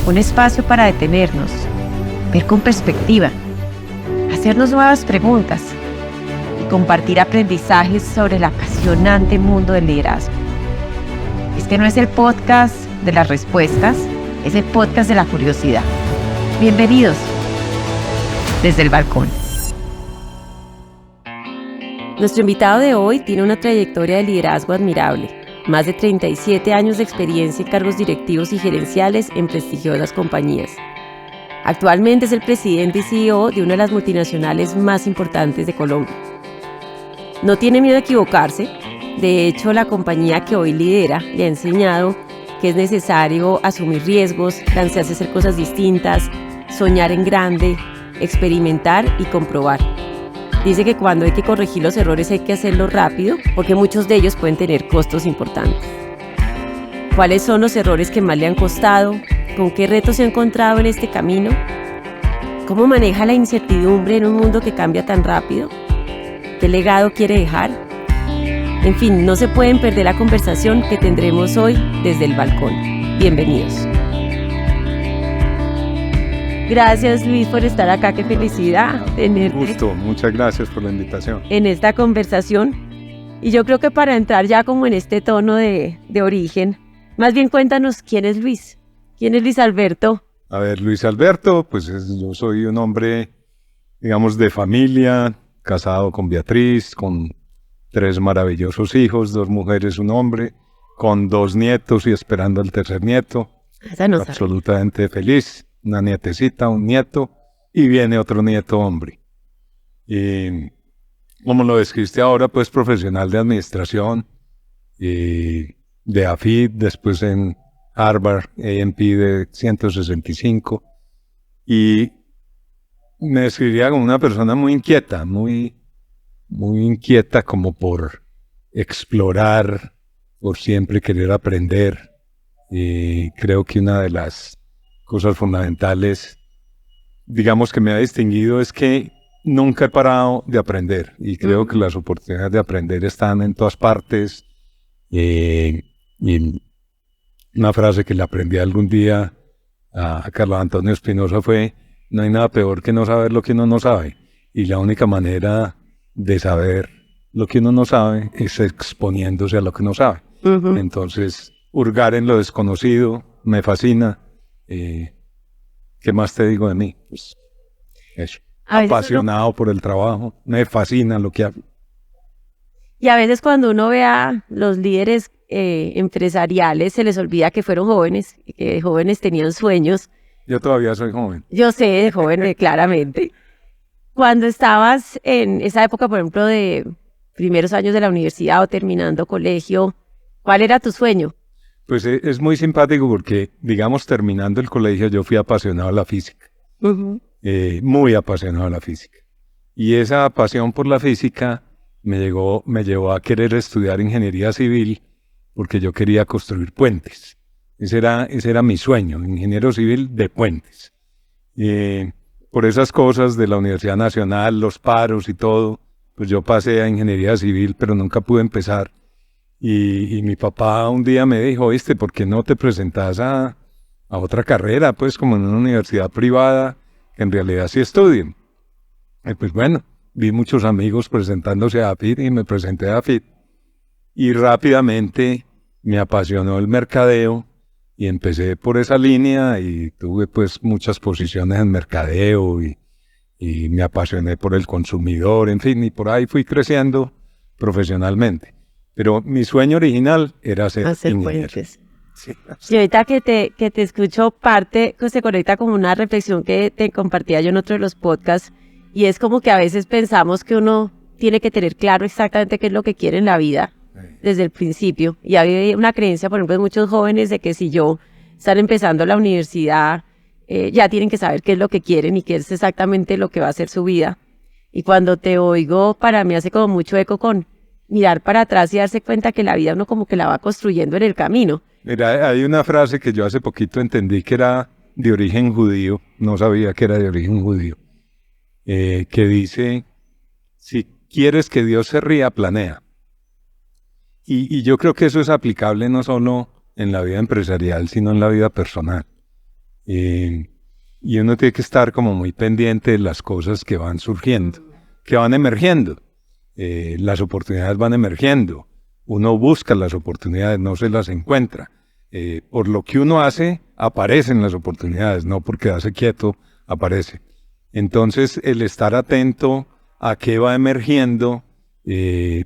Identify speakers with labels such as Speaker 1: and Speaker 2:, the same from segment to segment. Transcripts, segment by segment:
Speaker 1: un espacio para detenernos, ver con perspectiva, hacernos nuevas preguntas y compartir aprendizajes sobre el apasionante mundo del liderazgo. Este no es el podcast de las respuestas, es el podcast de la curiosidad. Bienvenidos desde el balcón. Nuestro invitado de hoy tiene una trayectoria de liderazgo admirable. Más de 37 años de experiencia en cargos directivos y gerenciales en prestigiosas compañías. Actualmente es el presidente y CEO de una de las multinacionales más importantes de Colombia. No tiene miedo a equivocarse. De hecho, la compañía que hoy lidera le ha enseñado que es necesario asumir riesgos, lanzarse a hacer cosas distintas, soñar en grande, experimentar y comprobar. Dice que cuando hay que corregir los errores hay que hacerlo rápido, porque muchos de ellos pueden tener costos importantes. ¿Cuáles son los errores que más le han costado? ¿Con qué retos se ha encontrado en este camino? ¿Cómo maneja la incertidumbre en un mundo que cambia tan rápido? ¿Qué legado quiere dejar? En fin, no se pueden perder la conversación que tendremos hoy desde el balcón. Bienvenidos. Gracias, Luis, por estar acá. Qué felicidad tenerte.
Speaker 2: Gusto, muchas gracias por la invitación.
Speaker 1: En esta conversación. Y yo creo que para entrar ya como en este tono de origen, más bien cuéntanos quién es Luis. ¿Quién es Luis Alberto?
Speaker 2: A ver, Luis Alberto, pues yo soy un hombre, digamos, de familia, casado con Beatriz, con 3 maravillosos hijos, 2 mujeres, un hombre, con 2 nietos y esperando el tercer nieto.
Speaker 1: Esa no
Speaker 2: absolutamente feliz. Una nietecita, un nieto, y viene otro nieto hombre. Y como lo describiste ahora, pues profesional de administración, y de AFIT, después en Harvard, A&P de 165, y me describiría como una persona muy inquieta, muy inquieta como por explorar, por siempre querer aprender, y creo que una de las cosas fundamentales, digamos, que me ha distinguido es que nunca he parado de aprender y creo que las oportunidades de aprender están en todas partes. Y una frase que le aprendí algún día a Carlos Antonio Espinosa fue: no hay nada peor que no saber lo que uno no sabe, y la única manera de saber lo que uno no sabe es exponiéndose a lo que no sabe. Entonces, hurgar en lo desconocido me fascina. ¿Qué más te digo de mí? Pues eso. Apasionado por el trabajo, me fascina lo que hago.
Speaker 1: Y a veces cuando uno ve a los líderes empresariales se les olvida que fueron jóvenes, que jóvenes tenían sueños.
Speaker 2: Yo todavía soy joven.
Speaker 1: Yo sé, de joven, claramente. Cuando estabas en esa época, por ejemplo, de primeros años de la universidad o terminando colegio, ¿cuál era tu sueño?
Speaker 2: Pues es muy simpático porque, digamos, terminando el colegio yo fui apasionado a la física, muy apasionado a la física. Y esa pasión por la física me llevó a querer estudiar ingeniería civil porque yo quería construir puentes. Ese era mi sueño, ingeniero civil de puentes. Por esas cosas de la Universidad Nacional, los paros y todo, pues yo pasé a ingeniería civil, pero nunca pude empezar. Y mi papá un día me dijo: ¿viste? ¿Por qué no te presentas a otra carrera? Pues como en una universidad privada, que en realidad sí estudien. Y pues bueno, vi muchos amigos presentándose a AFIT y me presenté a AFIT. Y rápidamente me apasionó el mercadeo y empecé por esa línea y tuve pues muchas posiciones en mercadeo y me apasioné por el consumidor, en fin, y por ahí fui creciendo profesionalmente. Pero mi sueño original era ser ingeniero.
Speaker 1: Sí. Y ahorita que te escucho parte, que se conecta como una reflexión que te compartía yo en otro de los podcasts, y es como que a veces pensamos que uno tiene que tener claro exactamente qué es lo que quiere en la vida desde el principio. Y hay una creencia, por ejemplo, de muchos jóvenes de que si están empezando la universidad, ya tienen que saber qué es lo que quieren y qué es exactamente lo que va a ser su vida. Y cuando te oigo, para mí hace como mucho eco con mirar para atrás y darse cuenta que la vida uno como que la va construyendo en el camino.
Speaker 2: Mira, hay una frase que yo hace poquito entendí que era de origen judío, no sabía que era de origen judío, que dice: si quieres que Dios se ría, planea. Y yo creo que eso es aplicable no solo en la vida empresarial, sino en la vida personal. Y uno tiene que estar como muy pendiente de las cosas que van surgiendo, que van emergiendo. Las oportunidades van emergiendo. Uno busca las oportunidades, no se las encuentra. Por lo que uno hace, aparecen las oportunidades, no porque quedarse quieto, aparece. Entonces, el estar atento a qué va emergiendo,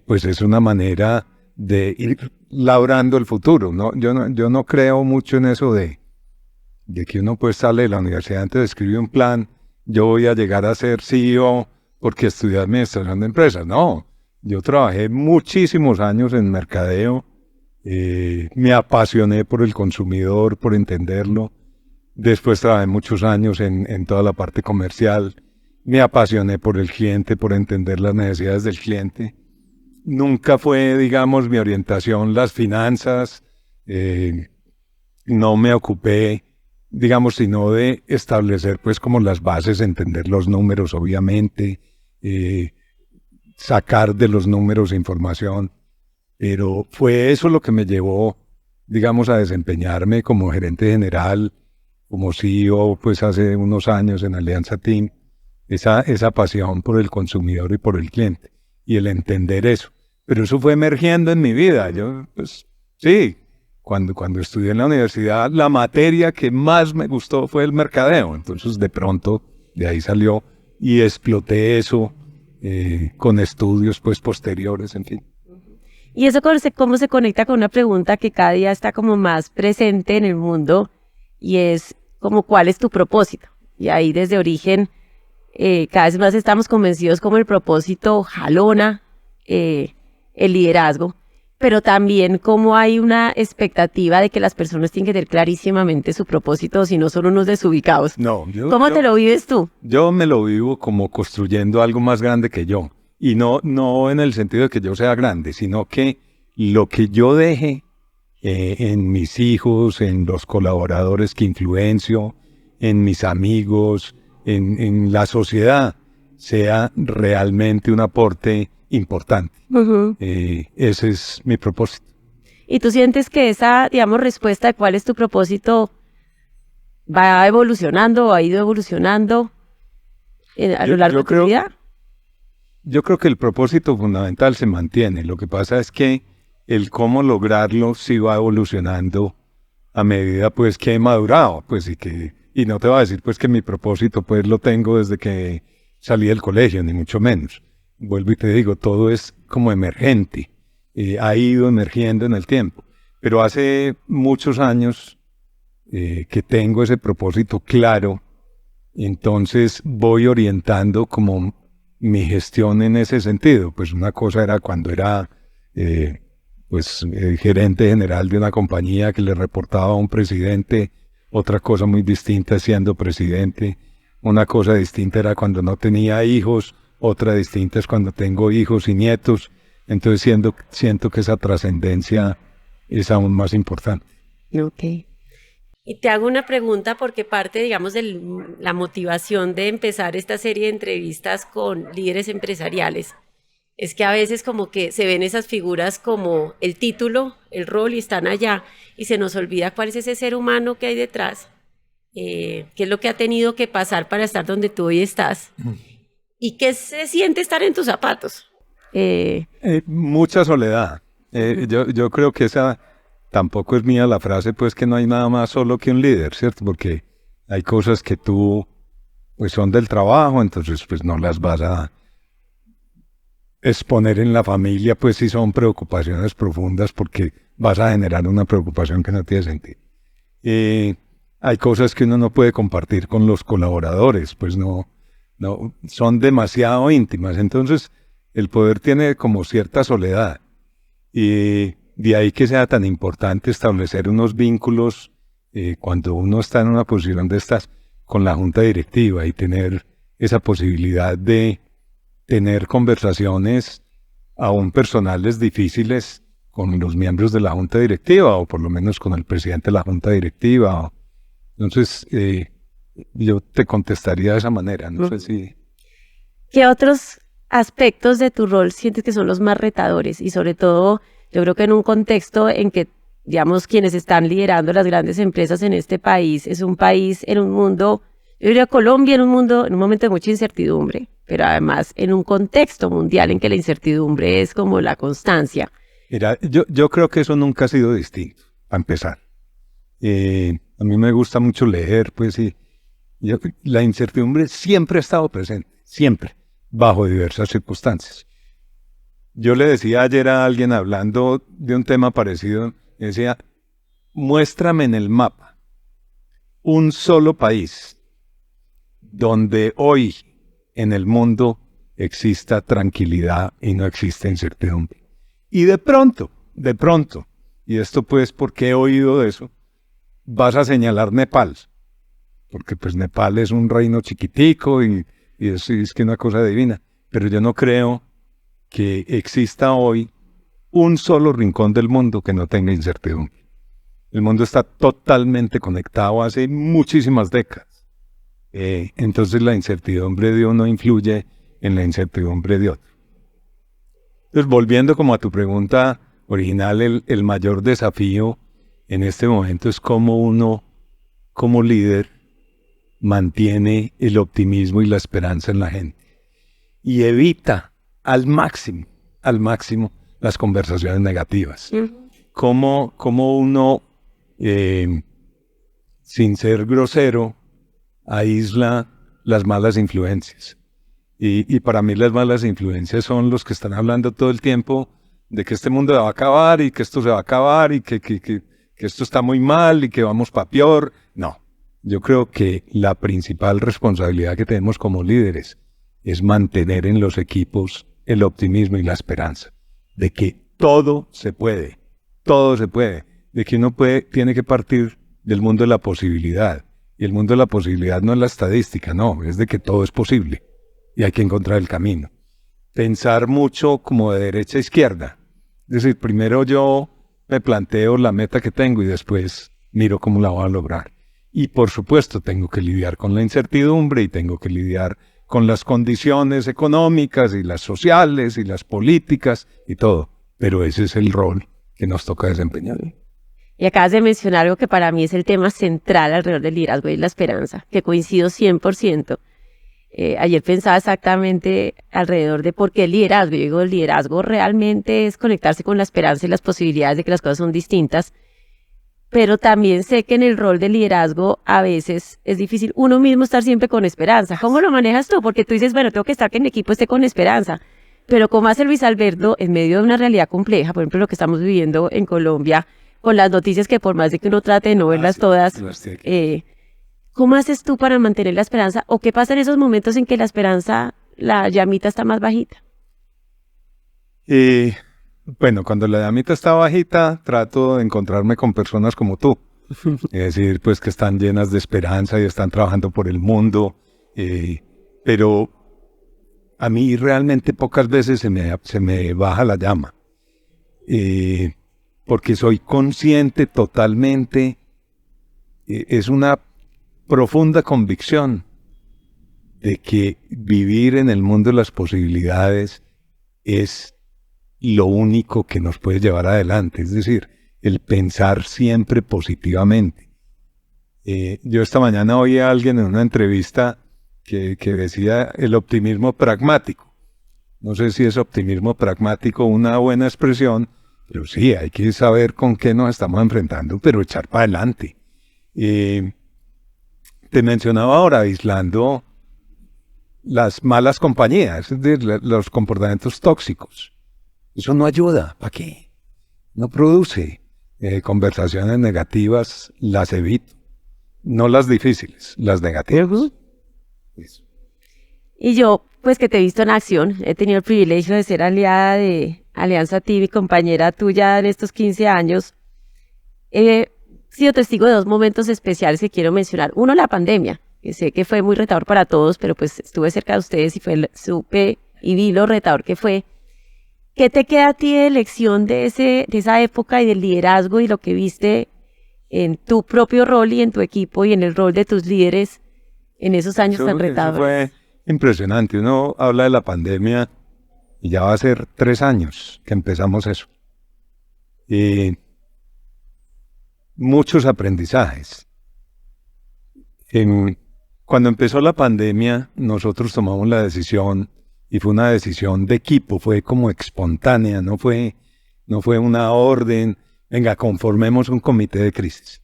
Speaker 2: pues es una manera de ir labrando el futuro, ¿no? Yo no creo mucho en eso de que uno pues sale de la universidad antes de escribir un plan, yo voy a llegar a ser CEO porque estudié administración de empresas. No, yo trabajé muchísimos años en mercadeo, me apasioné por el consumidor, por entenderlo. Después trabajé muchos años en toda la parte comercial, me apasioné por el cliente, por entender las necesidades del cliente. Nunca fue, digamos, mi orientación las finanzas, no me ocupé, digamos, sino de establecer pues como las bases, entender los números obviamente, sacar de los números información, pero fue eso lo que me llevó, digamos, a desempeñarme como gerente general, como CEO, pues hace unos años en Alianza Team, esa pasión por el consumidor y por el cliente, y el entender eso. Pero eso fue emergiendo en mi vida. Yo, pues, sí, cuando estudié en la universidad, la materia que más me gustó fue el mercadeo. Entonces, de pronto, de ahí salió y exploté eso con estudios, pues, posteriores, en fin.
Speaker 1: Y eso cómo se conecta con una pregunta que cada día está como más presente en el mundo, y es como ¿cuál es tu propósito? Y ahí desde origen, cada vez más estamos convencidos como el propósito jalona el liderazgo, pero también como hay una expectativa de que las personas tienen que tener clarísimamente su propósito, si no son unos desubicados.
Speaker 2: No,
Speaker 1: ¿Cómo te lo vives tú?
Speaker 2: Yo me lo vivo como construyendo algo más grande que yo. Y no en el sentido de que yo sea grande, sino que lo que yo deje en mis hijos, en los colaboradores que influencio, en mis amigos, en la sociedad, sea realmente un aporte importante. Ese es mi propósito.
Speaker 1: ¿Y tú sientes que esa, digamos, respuesta de cuál es tu propósito va evolucionando o ha ido evolucionando a lo largo de tu vida?
Speaker 2: Yo creo que el propósito fundamental se mantiene. Lo que pasa es que el cómo lograrlo sí va evolucionando a medida pues que he madurado, pues y no te voy a decir pues que mi propósito pues lo tengo desde que salí del colegio, ni mucho menos. Vuelvo y te digo, todo es como emergente, ha ido emergiendo en el tiempo, pero hace muchos años que tengo ese propósito claro, entonces voy orientando como mi gestión en ese sentido. Pues una cosa era cuando era gerente general de una compañía que le reportaba a un presidente, otra cosa muy distinta siendo presidente, una cosa distinta era cuando no tenía hijos, otra distinta es cuando tengo hijos y nietos. Entonces siento que esa trascendencia es aún más importante.
Speaker 1: Ok. Y te hago una pregunta porque parte, digamos, de la motivación de empezar esta serie de entrevistas con líderes empresariales es que a veces como que se ven esas figuras como el título, el rol, y están allá y se nos olvida cuál es ese ser humano que hay detrás, qué es lo que ha tenido que pasar para estar donde tú hoy estás y qué se siente estar en tus zapatos.
Speaker 2: Mucha soledad. Yo creo que esa tampoco es mía la frase, pues que no hay nada más solo que un líder, ¿cierto? Porque hay cosas que tú, pues son del trabajo, entonces pues no las vas a exponer en la familia, pues si son preocupaciones profundas, porque vas a generar una preocupación que no tiene sentido. Hay cosas que uno no puede compartir con los colaboradores, pues no son demasiado íntimas, entonces el poder tiene como cierta soledad, y de ahí que sea tan importante establecer unos vínculos cuando uno está en una posición de estas con la junta directiva y tener esa posibilidad de tener conversaciones aún personales difíciles con los miembros de la junta directiva, o por lo menos con el presidente de la junta directiva. Entonces, yo te contestaría de esa manera, no sé si...
Speaker 1: ¿Qué otros aspectos de tu rol sientes que son los más retadores? Y sobre todo, yo creo que en un contexto en que digamos, quienes están liderando las grandes empresas en este país, es un país en un mundo, yo diría Colombia en un mundo, en un momento de mucha incertidumbre, pero además en un contexto mundial en que la incertidumbre es como la constancia.
Speaker 2: Mira, yo creo que eso nunca ha sido distinto, a empezar. A mí me gusta mucho leer, pues, y la incertidumbre siempre ha estado presente, siempre, bajo diversas circunstancias. Yo le decía ayer a alguien hablando de un tema parecido, decía, muéstrame en el mapa un solo país donde hoy en el mundo exista tranquilidad y no exista incertidumbre. Y de pronto, y esto pues porque he oído de eso, vas a señalar Nepal, porque pues Nepal es un reino chiquitico y es que una cosa divina, pero yo no creo que exista hoy un solo rincón del mundo que no tenga incertidumbre. El mundo está totalmente conectado hace muchísimas décadas. Entonces la incertidumbre de uno influye en la incertidumbre de otro. Entonces, volviendo como a tu pregunta original, el mayor desafío en este momento es cómo uno, como líder, mantiene el optimismo y la esperanza en la gente y evita al máximo, las conversaciones negativas. Cómo uno, sin ser grosero, aísla las malas influencias. Y para mí las malas influencias son los que están hablando todo el tiempo de que este mundo se va a acabar y que esto se va a acabar y que esto está muy mal y que vamos para peor. No, yo creo que la principal responsabilidad que tenemos como líderes es mantener en los equipos el optimismo y la esperanza de que todo se puede, de que uno tiene que partir del mundo de la posibilidad. Y el mundo de la posibilidad no es la estadística, no, es de que todo es posible y hay que encontrar el camino. Pensar mucho como de derecha a izquierda, es decir, primero yo me planteo la meta que tengo y después miro cómo la voy a lograr. Y por supuesto tengo que lidiar con la incertidumbre y tengo que lidiar con las condiciones económicas y las sociales y las políticas y todo. Pero ese es el rol que nos toca desempeñar.
Speaker 1: Y acabas de mencionar algo que para mí es el tema central alrededor del liderazgo y la esperanza, que coincido 100%. Ayer pensaba exactamente alrededor de por qué el liderazgo. Yo digo, el liderazgo realmente es conectarse con la esperanza y las posibilidades de que las cosas son distintas. Pero también sé que en el rol de liderazgo a veces es difícil uno mismo estar siempre con esperanza. ¿Cómo lo manejas tú? Porque tú dices, bueno, tengo que estar que mi equipo esté con esperanza. Pero ¿cómo hace Luis Alberto en medio de una realidad compleja? Por ejemplo, lo que estamos viviendo en Colombia, con las noticias que por más de que uno trate de no verlas todas, ¿cómo haces tú para mantener la esperanza? ¿O qué pasa en esos momentos en que la esperanza, la llamita está más bajita?
Speaker 2: Bueno, cuando la llamita está bajita, trato de encontrarme con personas como tú. Es decir, pues que están llenas de esperanza y están trabajando por el mundo. Pero a mí realmente pocas veces se me baja la llama. Porque soy consciente totalmente, es una profunda convicción de que vivir en el mundo de las posibilidades es lo único que nos puede llevar adelante, es decir, el pensar siempre positivamente. Yo esta mañana oí a alguien en una entrevista que decía el optimismo pragmático. No sé si es optimismo pragmático una buena expresión, pero sí, hay que saber con qué nos estamos enfrentando, pero echar para adelante. Te mencionaba ahora, aislando las malas compañías, es decir, los comportamientos tóxicos. Eso no ayuda, ¿para qué? No produce conversaciones negativas, las evito. No las difíciles, las negativas. Eso.
Speaker 1: Y yo, pues que te he visto en acción, he tenido el privilegio de ser aliada de Alianza TV, compañera tuya en estos 15 años. He sido testigo de dos momentos especiales que quiero mencionar. Uno, la pandemia, que sé que fue muy retador para todos, pero pues estuve cerca de ustedes y supe y vi lo retador que fue. ¿Qué te queda a ti de lección de esa época y del liderazgo y lo que viste en tu propio rol y en tu equipo y en el rol de tus líderes en esos años tan retadores?
Speaker 2: Eso fue impresionante. Uno habla de la pandemia y ya va a ser 3 años que empezamos eso. muchos aprendizajes. Cuando empezó la pandemia, nosotros tomamos la decisión, y fue una decisión de equipo, fue como espontánea, no fue una orden, venga, conformemos un comité de crisis.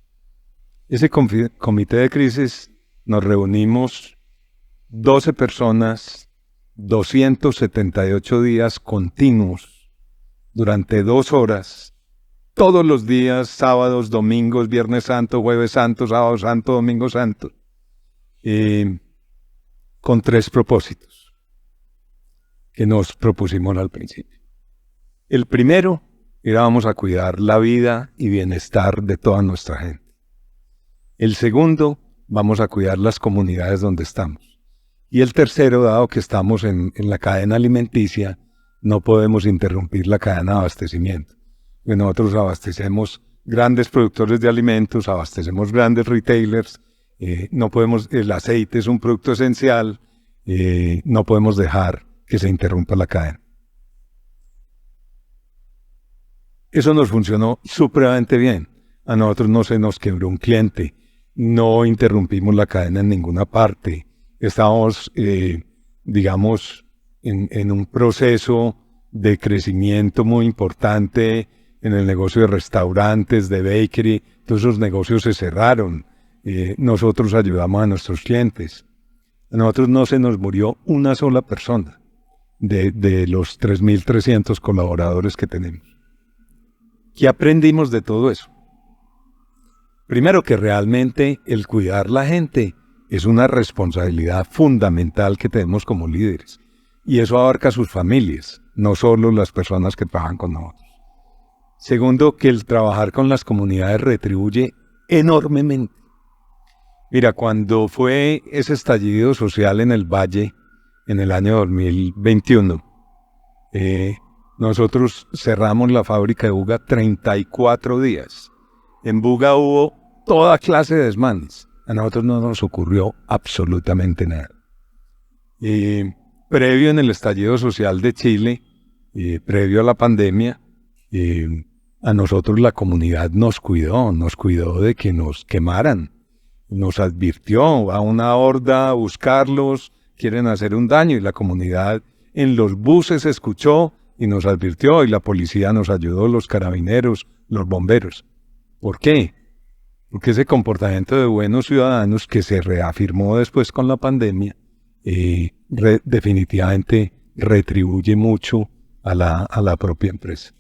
Speaker 2: Ese comité de crisis nos reunimos 12 personas, 278 días continuos, durante 2 horas, todos los días, sábados, domingos, viernes santo, jueves santo, sábado santo, domingo santo, con 3 propósitos que nos propusimos al principio. El primero era vamos a cuidar la vida y bienestar de toda nuestra gente. El segundo, vamos a cuidar las comunidades donde estamos. Y el tercero, dado que estamos en la cadena alimenticia, no podemos interrumpir la cadena de abastecimiento. Porque nosotros abastecemos grandes productores de alimentos, abastecemos grandes retailers, no podemos, el aceite es un producto esencial, no podemos dejar que se interrumpa la cadena. Eso nos funcionó supremamente bien. A nosotros no se nos quebró un cliente, no interrumpimos la cadena en ninguna parte. Estábamos, digamos, en un proceso de crecimiento muy importante en el negocio de restaurantes, de bakery. Todos esos negocios se cerraron. Nosotros ayudamos a nuestros clientes. A nosotros no se nos murió una sola persona de los 3.300 colaboradores que tenemos. ¿Qué aprendimos de todo eso? Primero, que realmente el cuidar la gente es una responsabilidad fundamental que tenemos como líderes. Y eso abarca a sus familias, no solo las personas que trabajan con nosotros. Segundo, que el trabajar con las comunidades retribuye enormemente. Mira, cuando fue ese estallido social en el Valle, en el año 2021, nosotros cerramos la fábrica de Buga 34 días. En Buga hubo toda clase de desmanes. A nosotros no nos ocurrió absolutamente nada. Previo en el estallido social de Chile, previo a la pandemia, a nosotros la comunidad nos cuidó de que nos quemaran. Nos advirtió a una horda a buscarlos, quieren hacer un daño, y la comunidad en los buses escuchó y nos advirtió, y la policía nos ayudó, los carabineros, los bomberos. ¿Por qué? Porque ese comportamiento de buenos ciudadanos que se reafirmó después con la pandemia, definitivamente retribuye mucho a la propia empresa.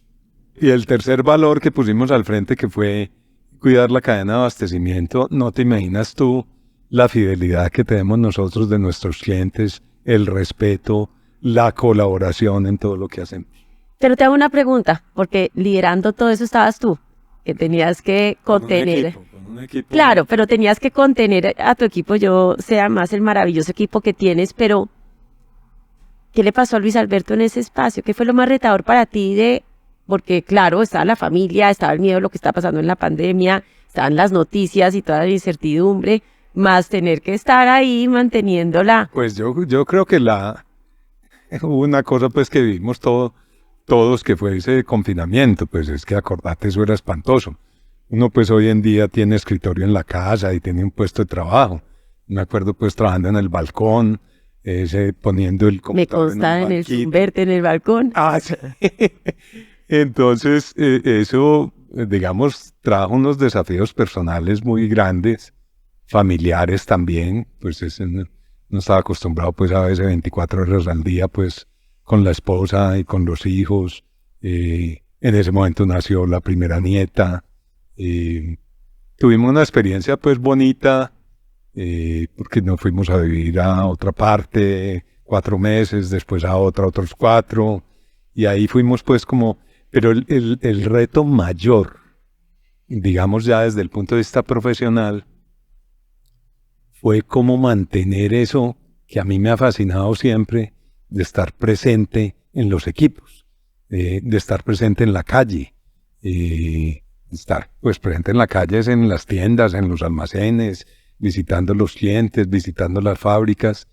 Speaker 2: Y el tercer valor que pusimos al frente, que fue cuidar la cadena de abastecimiento, no te imaginas tú la fidelidad que tenemos nosotros de nuestros clientes, el respeto, la colaboración en todo lo que hacemos.
Speaker 1: Pero te hago una pregunta, porque liderando todo eso estabas tú, que tenías que contener.
Speaker 2: Con un equipo.
Speaker 1: Claro, pero tenías que contener a tu equipo. Yo sé además el maravilloso equipo que tienes, pero ¿qué le pasó a Luis Alberto en ese espacio? ¿Qué fue lo más retador para ti porque claro, estaba la familia, estaba el miedo de lo que está pasando en la pandemia, estaban las noticias y toda la incertidumbre, más tener que estar ahí manteniéndola?
Speaker 2: Pues yo creo que hubo una cosa pues que vivimos todos, que fue ese confinamiento, pues es que acordate, eso era espantoso. Uno pues hoy en día tiene escritorio en la casa y tiene un puesto de trabajo. Me acuerdo pues trabajando en el balcón, poniendo el computador.
Speaker 1: Me consta verte en el balcón.
Speaker 2: Ah, sí. Entonces, eso, digamos, trajo unos desafíos personales muy grandes, familiares también, pues no estaba acostumbrado pues a veces 24 horas al día pues con la esposa y con los hijos. En ese momento nació la primera nieta. Tuvimos una experiencia pues bonita, porque nos fuimos a vivir a otra parte 4 meses, después a otros 4, y ahí fuimos pues como... Pero el reto mayor, digamos ya desde el punto de vista profesional, fue cómo mantener eso que a mí me ha fascinado siempre, de estar presente en los equipos, de estar presente en la calle, estar pues presente en la calle, en las tiendas, en los almacenes, visitando los clientes, visitando las fábricas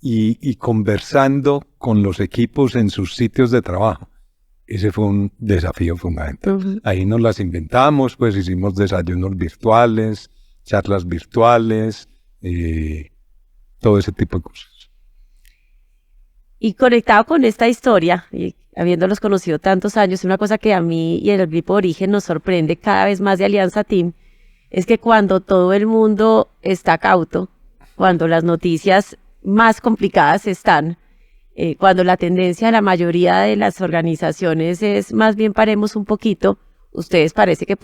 Speaker 2: y conversando con los equipos en sus sitios de trabajo. ese fue un desafío fundamental.
Speaker 1: Ujú.
Speaker 2: Ahí nos las inventamos, pues hicimos desayunos virtuales, charlas virtuales, todo ese tipo de cosas.
Speaker 1: Y conectado con esta historia, y habiéndolos conocido tantos años, una cosa que a mí y el grupo de Origen nos sorprende cada vez más de Alianza Team, es que cuando todo el mundo está cauto, cuando las noticias más complicadas están, cuando la tendencia de la mayoría de las organizaciones es más bien paremos un poquito, ustedes parece que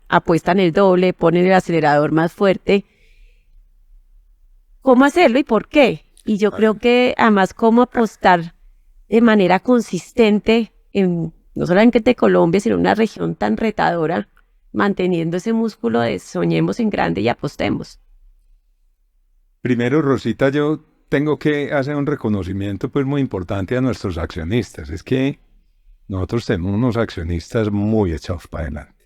Speaker 1: apuestan el doble, ponen el acelerador más fuerte. ¿Cómo hacerlo y por qué? Y yo creo que además cómo apostar de manera consistente no solamente de Colombia, sino en una región tan retadora, manteniendo ese músculo de soñemos en grande y apostemos.
Speaker 2: Primero, Rosita, yo tengo que hacer un reconocimiento pues muy importante a nuestros accionistas. Es que nosotros tenemos unos accionistas muy echados para adelante.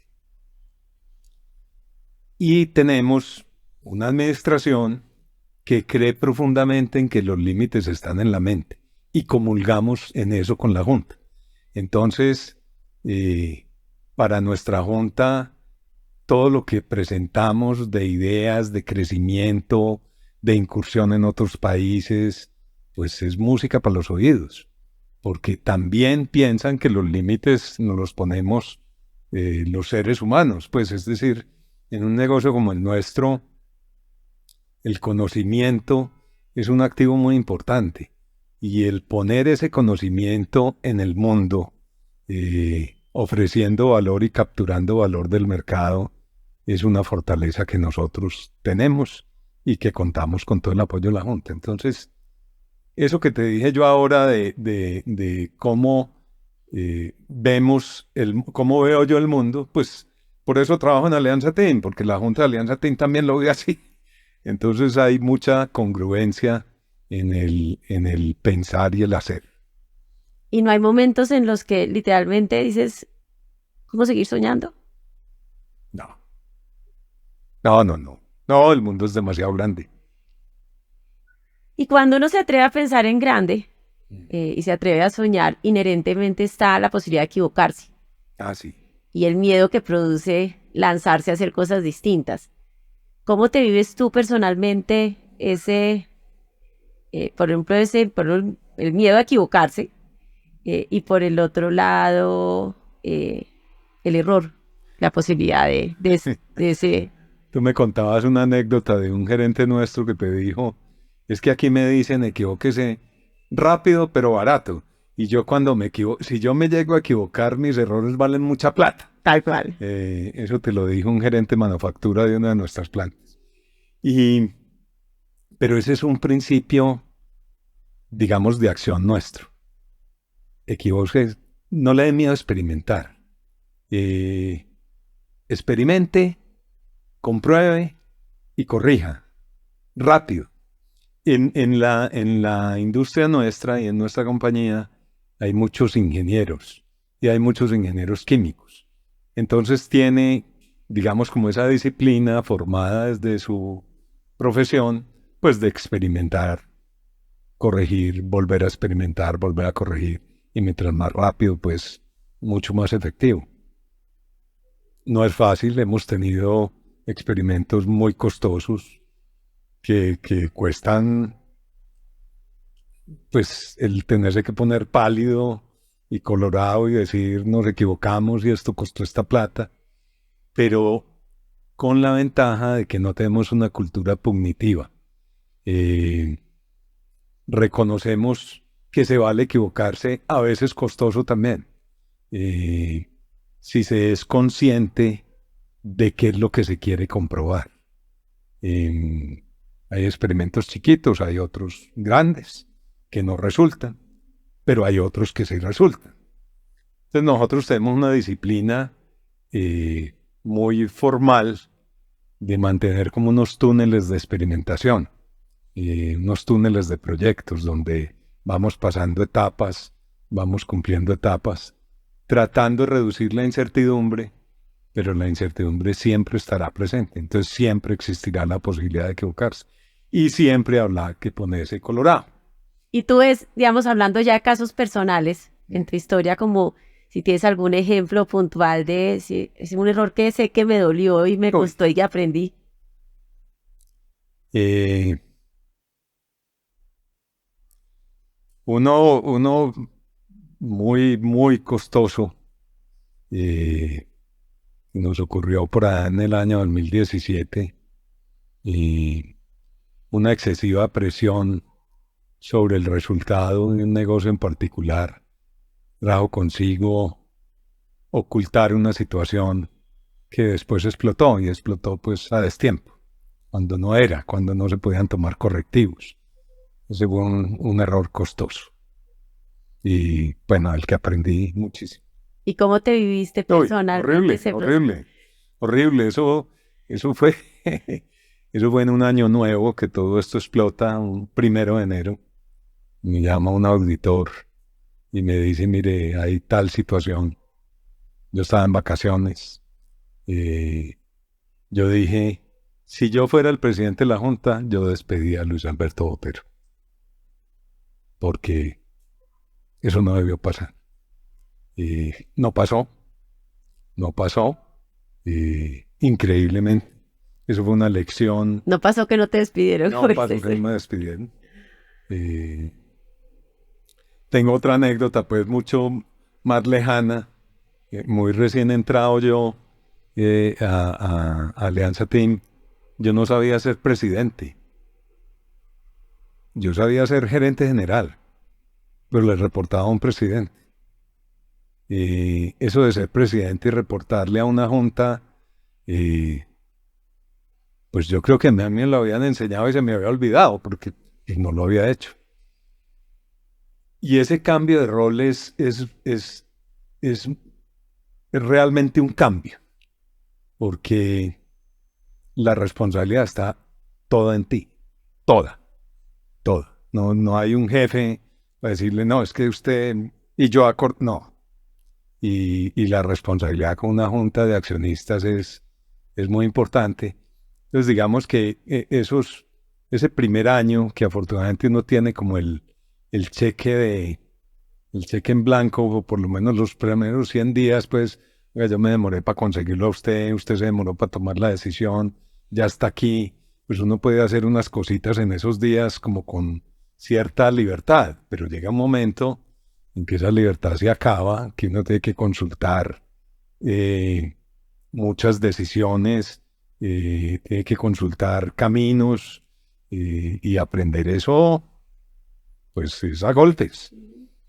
Speaker 2: Y tenemos una administración que cree profundamente en que los límites están en la mente y comulgamos en eso con la Junta. Entonces, para nuestra Junta, todo lo que presentamos de ideas, de crecimiento, de incursión en otros países, pues es música para los oídos, porque también piensan que los límites nos los ponemos los seres humanos, pues es decir, en un negocio como el nuestro, el conocimiento es un activo muy importante y el poner ese conocimiento en el mundo, ofreciendo valor y capturando valor del mercado, es una fortaleza que nosotros tenemos y que contamos con todo el apoyo de la Junta. Entonces, eso que te dije yo ahora de cómo cómo veo yo el mundo, pues por eso trabajo en Alianza Team, porque la Junta de Alianza Team también lo ve así. Entonces hay mucha congruencia en el pensar y el hacer.
Speaker 1: Y no hay momentos en los que literalmente dices, ¿cómo seguir soñando?
Speaker 2: No. No, el mundo es demasiado grande.
Speaker 1: Y cuando uno se atreve a pensar en grande y se atreve a soñar, inherentemente está la posibilidad de equivocarse.
Speaker 2: Ah, sí.
Speaker 1: Y el miedo que produce lanzarse a hacer cosas distintas. ¿Cómo te vives tú personalmente por ejemplo, el miedo a equivocarse y por el otro lado, el error, la posibilidad de ese...
Speaker 2: Tú me contabas una anécdota de un gerente nuestro que te dijo, es que aquí me dicen equivóquese rápido pero barato. Y yo cuando si yo me llego a equivocar, mis errores valen mucha plata.
Speaker 1: Tal cual.
Speaker 2: Eso te lo dijo un gerente de manufactura de una de nuestras plantas. Pero ese es un principio, digamos, de acción nuestro. Equivóquese, no le dé miedo a experimentar. Experimente, compruebe y corrija. Rápido. En la industria nuestra y en nuestra compañía hay muchos ingenieros y hay muchos ingenieros químicos. Entonces tiene, digamos, como esa disciplina formada desde su profesión, pues de experimentar, corregir, volver a experimentar, volver a corregir. Y mientras más rápido, pues mucho más efectivo. No es fácil, hemos tenido experimentos muy costosos que cuestan, pues, el tenerse que poner pálido y colorado y decir nos equivocamos y esto costó esta plata, pero con la ventaja de que no tenemos una cultura punitiva. Reconocemos que se vale equivocarse, a veces costoso también, si se es consciente de qué es lo que se quiere comprobar. Hay experimentos chiquitos, hay otros grandes que no resultan, pero hay otros que sí resultan. Entonces nosotros tenemos una disciplina muy formal de mantener como unos túneles de experimentación, unos túneles de proyectos donde vamos pasando etapas, vamos cumpliendo etapas, tratando de reducir la incertidumbre, pero la incertidumbre siempre estará presente. Entonces siempre existirá la posibilidad de equivocarse. Y siempre habrá que ponerse colorado.
Speaker 1: Y tú ves, digamos, hablando ya de casos personales en tu historia, como si tienes algún ejemplo puntual de si es un error que sé que me dolió y me costó y que aprendí.
Speaker 2: Uno muy, muy costoso nos ocurrió por allá en el año 2017 y una excesiva presión sobre el resultado de un negocio en particular trajo consigo ocultar una situación que después explotó y explotó pues a destiempo, cuando no se podían tomar correctivos. Ese fue un error costoso y bueno, el que aprendí muchísimo.
Speaker 1: ¿Y cómo te viviste personalmente ese proceso?
Speaker 2: Horrible. Eso fue, eso fue en un año nuevo que todo esto explota, un 1 de enero. Me llama un auditor y me dice, mire, hay tal situación. Yo estaba en vacaciones. Yo dije, si yo fuera el presidente de la Junta, yo despedía a Luis Alberto Botero. Porque eso no debió pasar. No pasó. Increíblemente. Eso fue una lección.
Speaker 1: No pasó que no te despidieron.
Speaker 2: No pasó que no me despidieron. Tengo otra anécdota, pues mucho más lejana. Muy recién entrado yo a Alianza Team, yo no sabía ser presidente. Yo sabía ser gerente general, pero le reportaba a un presidente. Y eso de ser presidente y reportarle a una junta, pues yo creo que a mí me lo habían enseñado y se me había olvidado, porque no lo había hecho. Y ese cambio de roles es realmente un cambio, porque la responsabilidad está toda en ti, toda. No hay un jefe para decirle, no, es que usted y yo no. Y la responsabilidad con una junta de accionistas es muy importante. Entonces digamos que ese primer año que afortunadamente uno tiene como el cheque en blanco, o por lo menos los primeros 100 días, pues oiga, yo me demoré para conseguirlo a usted se demoró para tomar la decisión, ya está aquí, pues uno puede hacer unas cositas en esos días como con cierta libertad, pero llega un momento en que esa libertad se acaba, que uno tiene que consultar muchas decisiones, tiene que consultar caminos y aprender eso, pues es a golpes.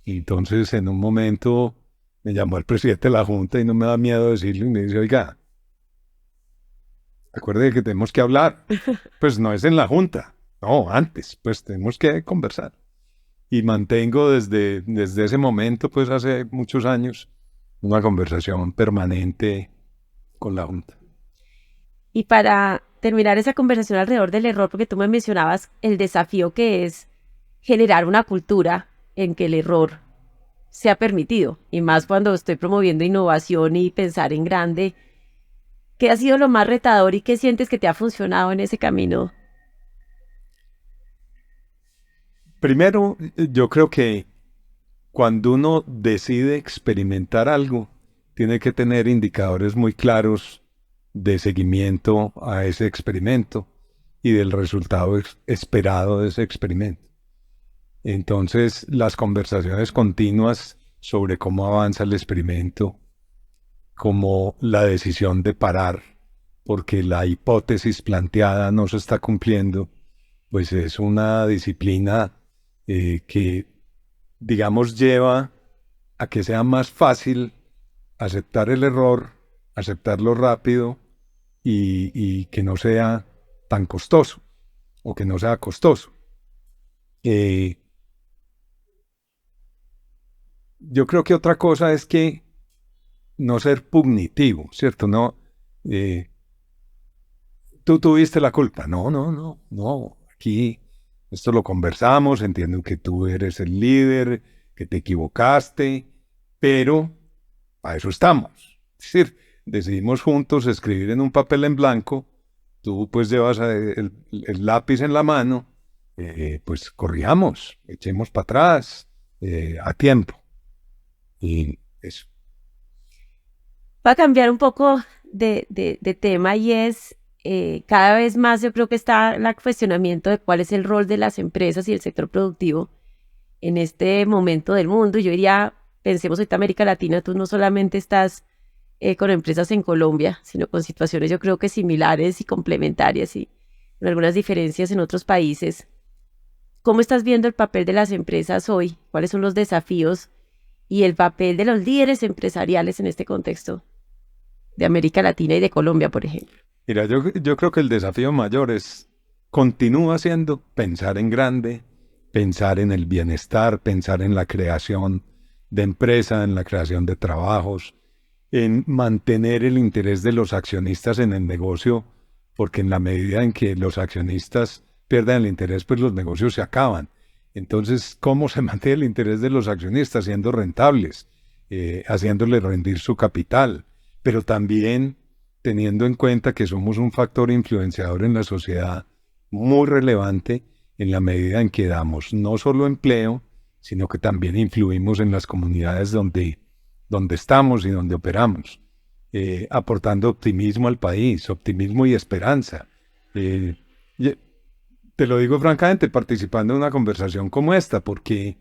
Speaker 2: Y entonces en un momento me llamó el presidente de la Junta y no me da miedo decirle, y me dice, oiga, acuerde que tenemos que hablar. Pues no es en la Junta, no, antes, pues tenemos que conversar. Y mantengo desde ese momento, pues hace muchos años, una conversación permanente con la Junta.
Speaker 1: Y para terminar esa conversación alrededor del error, porque tú me mencionabas el desafío que es generar una cultura en que el error sea permitido, y más cuando estoy promoviendo innovación y pensar en grande, ¿qué ha sido lo más retador y qué sientes que te ha funcionado en ese camino?
Speaker 2: Primero, yo creo que cuando uno decide experimentar algo, tiene que tener indicadores muy claros de seguimiento a ese experimento y del resultado esperado de ese experimento. Entonces, las conversaciones continuas sobre cómo avanza el experimento, como la decisión de parar porque la hipótesis planteada no se está cumpliendo, pues es una disciplina que, digamos, lleva a que sea más fácil aceptar el error, aceptarlo rápido y que no sea tan costoso o que no sea costoso. Yo creo que otra cosa es que no ser pugnitivo, ¿cierto? No, tú tuviste la culpa. No. Aquí esto lo conversamos, entiendo que tú eres el líder, que te equivocaste, pero a eso estamos. Es decir, decidimos juntos escribir en un papel en blanco, tú pues llevas el lápiz en la mano, pues corrijamos, echemos para atrás a tiempo. Y eso.
Speaker 1: Va a cambiar un poco de tema y es cada vez más yo creo que está el cuestionamiento de cuál es el rol de las empresas y el sector productivo en este momento del mundo. Yo diría, pensemos ahorita América Latina, tú no solamente estás con empresas en Colombia, sino con situaciones yo creo que similares y complementarias y con algunas diferencias en otros países. ¿Cómo estás viendo el papel de las empresas hoy? ¿Cuáles son los desafíos y el papel de los líderes empresariales en este contexto de América Latina y de Colombia, por ejemplo?
Speaker 2: Mira, yo creo que el desafío mayor continúa siendo pensar en grande, pensar en el bienestar, pensar en la creación de empresa, en la creación de trabajos, en mantener el interés de los accionistas en el negocio, porque en la medida en que los accionistas pierdan el interés, pues los negocios se acaban. Entonces, ¿cómo se mantiene el interés de los accionistas? Siendo rentables, haciéndoles rendir su capital, pero también teniendo en cuenta que somos un factor influenciador en la sociedad muy relevante en la medida en que damos no solo empleo, sino que también influimos en las comunidades donde estamos y donde operamos, aportando optimismo al país, optimismo y esperanza. Te lo digo francamente, participando en una conversación como esta, porque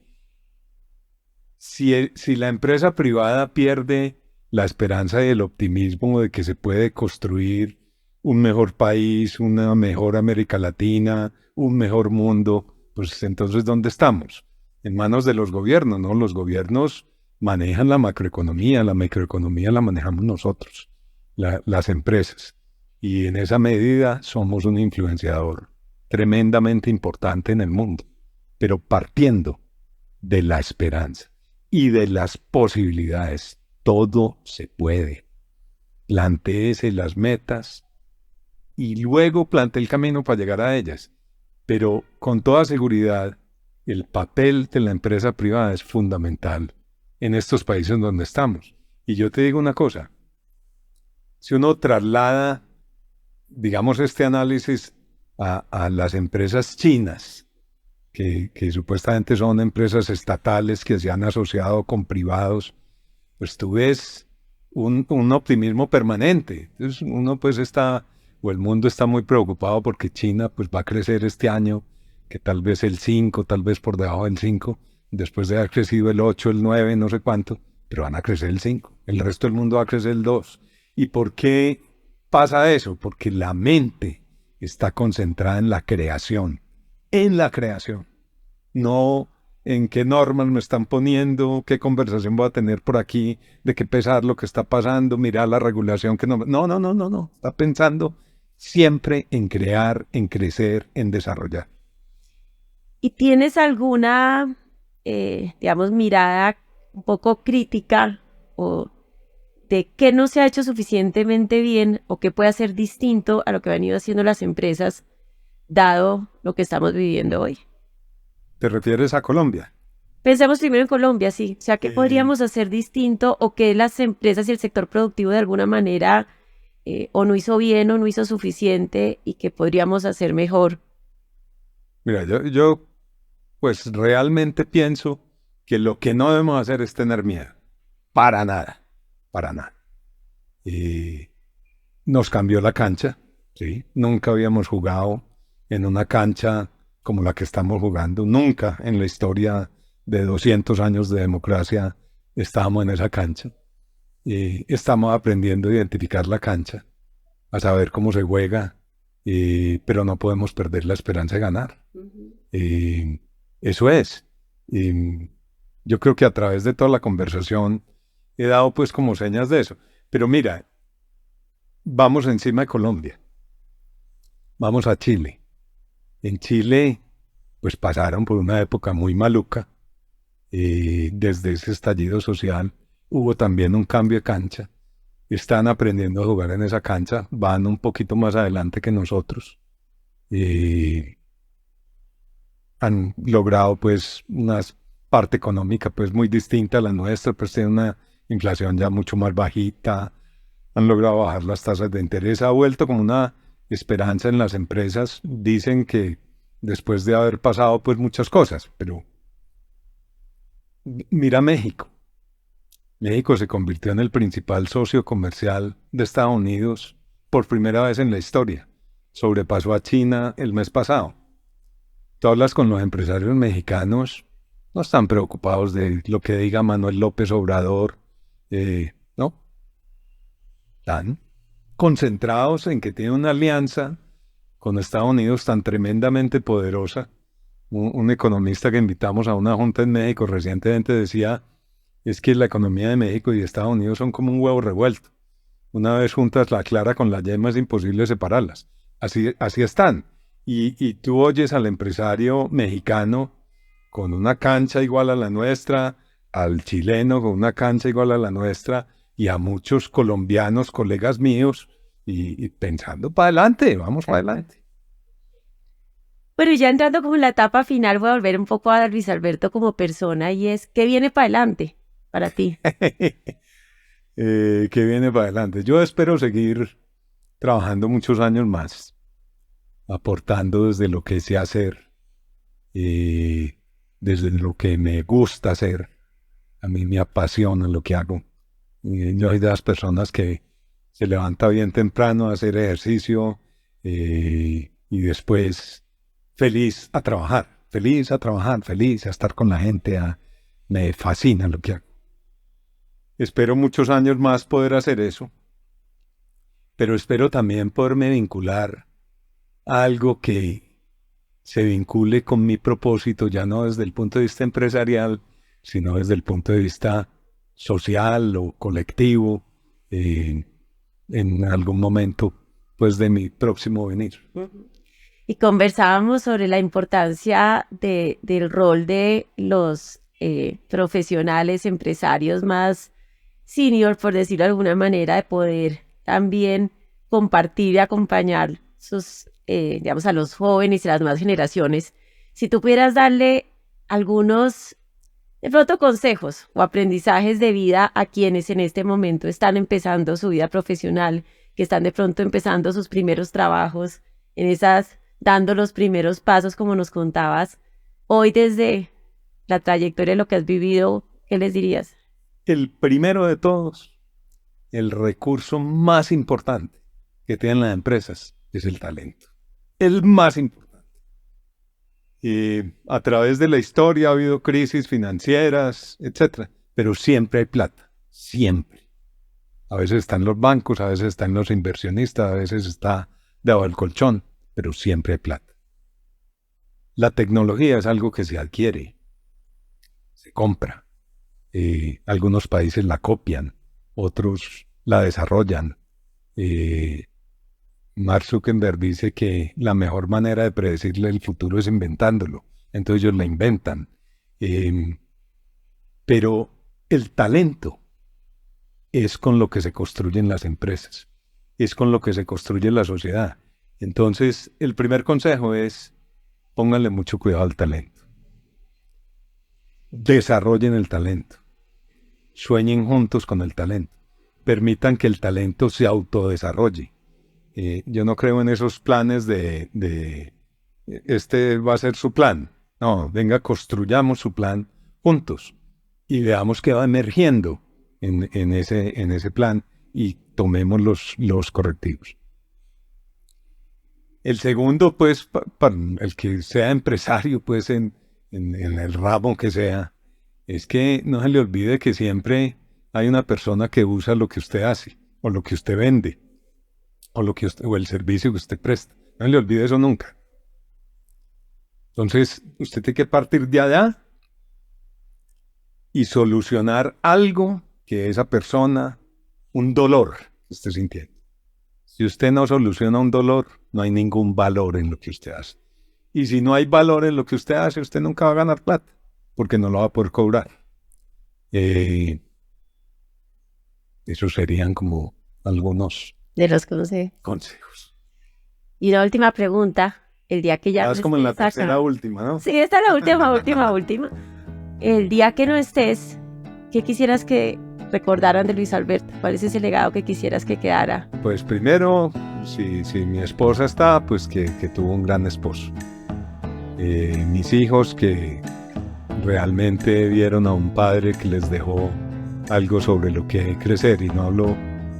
Speaker 2: si la empresa privada pierde la esperanza y el optimismo de que se puede construir un mejor país, una mejor América Latina, un mejor mundo, pues entonces ¿dónde estamos? En manos de los gobiernos, ¿no? Los gobiernos manejan la macroeconomía la manejamos nosotros, las empresas. Y en esa medida somos un influenciador tremendamente importante en el mundo, pero partiendo de la esperanza y de las posibilidades. Todo se puede. Plantéese las metas y luego plantee el camino para llegar a ellas. Pero con toda seguridad, el papel de la empresa privada es fundamental en estos países donde estamos. Y yo te digo una cosa, si uno traslada, digamos, este análisis a las empresas chinas, que supuestamente son empresas estatales que se han asociado con privados, pues tú ves un optimismo permanente. Entonces uno pues o el mundo está muy preocupado porque China pues va a crecer este año, que tal vez el 5, tal vez por debajo del 5, después de haber crecido el 8, el 9, no sé cuánto, pero van a crecer el 5. El resto del mundo va a crecer el 2. ¿Y por qué pasa eso? Porque la mente está concentrada en la creación, no en qué normas me están poniendo, qué conversación voy a tener por aquí, de qué pesar lo que está pasando, mirar la regulación que no. No. Está pensando siempre en crear, en crecer, en desarrollar.
Speaker 1: ¿Y tienes alguna, digamos, mirada un poco crítica o de qué no se ha hecho suficientemente bien o qué puede hacer distinto a lo que han ido haciendo las empresas, dado lo que estamos viviendo hoy?
Speaker 2: ¿Te refieres a Colombia?
Speaker 1: Pensemos primero en Colombia, sí. O sea, ¿qué podríamos hacer distinto o qué las empresas y el sector productivo de alguna manera o no hizo bien o no hizo suficiente y que podríamos hacer mejor?
Speaker 2: Mira, yo pues realmente pienso que lo que no debemos hacer es tener miedo. Para nada, para nada. Nos cambió la cancha, ¿sí? Nunca habíamos jugado en una cancha como la que estamos jugando. Nunca en la historia de 200 años de democracia estábamos en esa cancha. Estamos aprendiendo a identificar la cancha, a saber cómo se juega, pero no podemos perder la esperanza de ganar. Eso es. Yo creo que a través de toda la conversación he dado pues como señas de eso. Pero mira, vamos encima de Colombia. Vamos a Chile. En Chile, pues pasaron por una época muy maluca. Desde ese estallido social hubo también un cambio de cancha. Están aprendiendo a jugar en esa cancha. Van un poquito más adelante que nosotros. Han logrado pues una parte económica pues muy distinta a la nuestra, pues tienen una inflación ya mucho más bajita, han logrado bajar las tasas de interés, ha vuelto como una esperanza en las empresas. Dicen que después de haber pasado pues muchas cosas, pero mira México. México se convirtió en el principal socio comercial de Estados Unidos por primera vez en la historia. Sobrepasó a China el mes pasado. Tú hablas con los empresarios mexicanos, no están preocupados de lo que diga Manuel López Obrador, no. Están concentrados en que tienen una alianza con Estados Unidos tan tremendamente poderosa. Un economista que invitamos a una junta en México recientemente decía, es que la economía de México y de Estados Unidos son como un huevo revuelto. Una vez juntas la clara con la yema es imposible separarlas. Así están. Y tú oyes al empresario mexicano con una cancha igual a la nuestra, al chileno con una cancha igual a la nuestra, y a muchos colombianos, colegas míos, y pensando para adelante, vamos para adelante.
Speaker 1: Bueno, y ya entrando como en la etapa final, voy a volver un poco a Luis Alberto como persona, y es, ¿qué viene para adelante para ti?
Speaker 2: ¿Qué viene para adelante? Yo espero seguir trabajando muchos años más, aportando desde lo que sé hacer, desde lo que me gusta hacer. A mí me apasiona lo que hago. Yo soy de las personas que se levanta bien temprano a hacer ejercicio y después feliz a trabajar, feliz a estar con la gente. Me fascina lo que hago. Espero muchos años más poder hacer eso, pero espero también poderme vincular a algo que se vincule con mi propósito, ya no desde el punto de vista empresarial, sino desde el punto de vista social o colectivo, en algún momento pues de mi próximo venir.
Speaker 1: Y conversábamos sobre la importancia del rol de los profesionales, empresarios más senior, por decirlo de alguna manera, de poder también compartir y acompañar digamos, a los jóvenes y las nuevas generaciones. Si tú pudieras darle algunos, de pronto, consejos o aprendizajes de vida a quienes en este momento están empezando su vida profesional, que están de pronto empezando sus primeros trabajos, dando los primeros pasos, como nos contabas, hoy desde la trayectoria de lo que has vivido, ¿qué les dirías?
Speaker 2: El primero de todos, el recurso más importante que tienen las empresas es el talento. El más importante. A través de la historia ha habido crisis financieras, etc. Pero siempre hay plata. Siempre. A veces están los bancos, a veces están los inversionistas, a veces está debajo del colchón, pero siempre hay plata. La tecnología es algo que se adquiere, se compra. Algunos países la copian, otros la desarrollan. Mark Zuckerberg dice que la mejor manera de predecirle el futuro es inventándolo. Entonces ellos la inventan. Pero el talento es con lo que se construyen las empresas, es con lo que se construye la sociedad. Entonces, el primer consejo es, pónganle mucho cuidado al talento. Desarrollen el talento. Sueñen juntos con el talento. Permitan que el talento se autodesarrolle. Yo no creo en esos planes de este va a ser su plan. No, venga, construyamos su plan juntos y veamos qué va emergiendo en ese plan y tomemos los correctivos. El segundo, pues, para el que sea empresario, pues, en el ramo que sea, es que no se le olvide que siempre hay una persona que usa lo que usted hace, o lo que usted vende, o el servicio que usted presta. No se le olvide eso nunca. Entonces, usted tiene que partir de allá y solucionar algo que esa persona, un dolor que esté sintiendo. Si usted no soluciona un dolor, no hay ningún valor en lo que usted hace. Y si no hay valor en lo que usted hace, usted nunca va a ganar plata, porque no lo va a poder cobrar. Esos serían como algunos
Speaker 1: de los
Speaker 2: consejos.
Speaker 1: Y una última pregunta, el día que ya...
Speaker 2: Es como en la tercera última, ¿no?
Speaker 1: Sí, esta es la última. El día que no estés, ¿qué quisieras que recordaran de Luis Alberto? ¿Cuál es ese legado que quisieras que quedara?
Speaker 2: Pues primero, si mi esposa está, pues que tuvo un gran esposo. Mis hijos que realmente vieron a un padre que les dejó algo sobre lo que crecer, y no hablo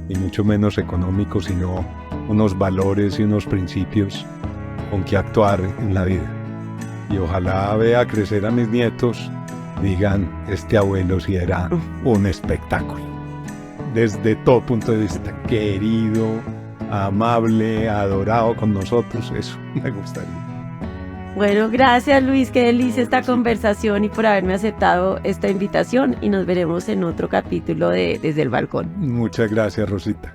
Speaker 2: ni mucho menos económico, sino unos valores y unos principios con que actuar en la vida. Y ojalá vea crecer a mis nietos, digan, este abuelo sí era un espectáculo. Desde todo punto de vista, querido, amable, adorado con nosotros, eso me gustaría.
Speaker 1: Bueno, gracias Luis, qué delicia esta conversación y por haberme aceptado esta invitación, y nos veremos en otro capítulo de Desde el Balcón.
Speaker 2: Muchas gracias, Rosita.